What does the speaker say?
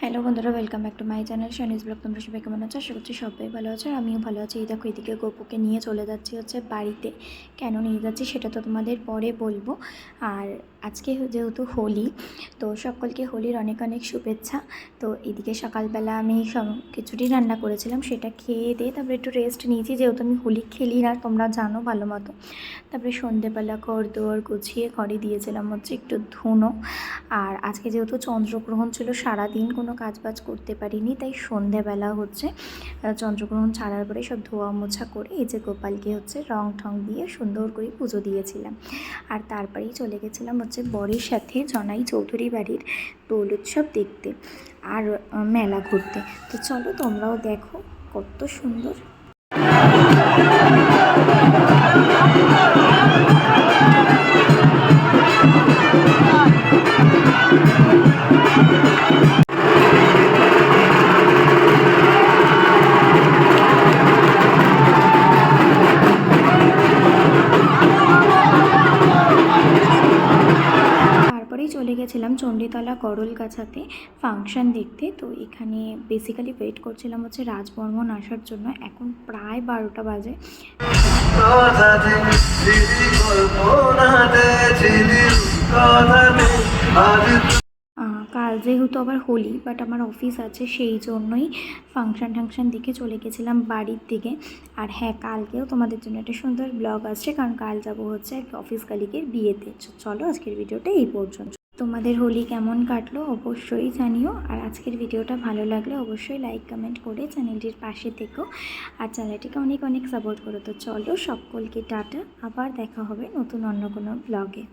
Hello বন্ধুরা, welcome back to my channel শানিজ blog. তোমরা সবাই কেমন আছো? আশা করছি সবাই ভালো আছো আর আমিও ভালো আছি। এই দেখো, এদিকে গপুকে নিয়ে চলে যাচ্ছি বাড়িতে। কেন নিয়ে যাচ্ছি সেটা তো তোমাদের পরে বলবো। আর আজকে যেহেতু হোলি, তো সকলকে হোলির অনেক অনেক শুভেচ্ছা। তো এদিকে সকালবেলা আমি সব খিচুড়ি রান্না করেছিলাম, সেটা খেয়ে দিয়ে তারপরে একটু রেস্ট নিয়েছি, যেহেতু আমি হোলি খেলি না, তোমরা জানো ভালো মতো। তারপরে সন্ধেবেলা ঘর দুয়ার গুছিয়ে ঘরে দিয়েছিলাম একটু ধুনো। আর আজকে যেহেতু চন্দ্রগ্রহণ ছিল, সারাদিন কোনো কাজবাজ করতে পারিনি, তাই সন্ধেবেলা চন্দ্রগ্রহণ ছাড়ার পরে সব ধোয়া মোছা করে এই যে গোপালকে রং ঠং দিয়ে সুন্দর করে পুজো দিয়েছিলাম। আর তারপরেই চলে গেছিলাম বরের সাথে জনাই চৌধুরী বাড়ির দোল উৎসব দেখতে আর মেলা ঘুরতে। তো চলো তোমরাও দেখো কত সুন্দর। চলে গেছিলাম চণ্ডীতলা করলগাছাতে ফাংশন দেখতে। তো এখানে বেসিক্যালি ওয়েট করছিলাম রাজবর্মন আসার জন্য। এখন প্রায় 12টা বাজে। কাল যেহেতু আবার হোলি, বাট আমার অফিস আছে, সেই জন্যই ফাংশন দেখে চলে গেছিলাম বাড়ির দিকে। আর হ্যাঁ, কালকেও তোমাদের জন্য একটা সুন্দর ব্লগ আসছে, কারণ কাল যাবো অফিস কালিকের বিয়েতে। চলো আজকের ভিডিওটা এই পর্যন্ত। তোমাদের হোলি কেমন কাটলো অবশ্যই জানিও। আর আজকের ভিডিওটা ভালো লাগলে অবশ্যই লাইক কমেন্ট করে চ্যানেলটির পাশে থেকো আর চ্যানেলটিকে অনেক অনেক সাপোর্ট করো। তো চলো সকলকে টাটা, আবার দেখা হবে নতুন অন্য কোনো ব্লগে।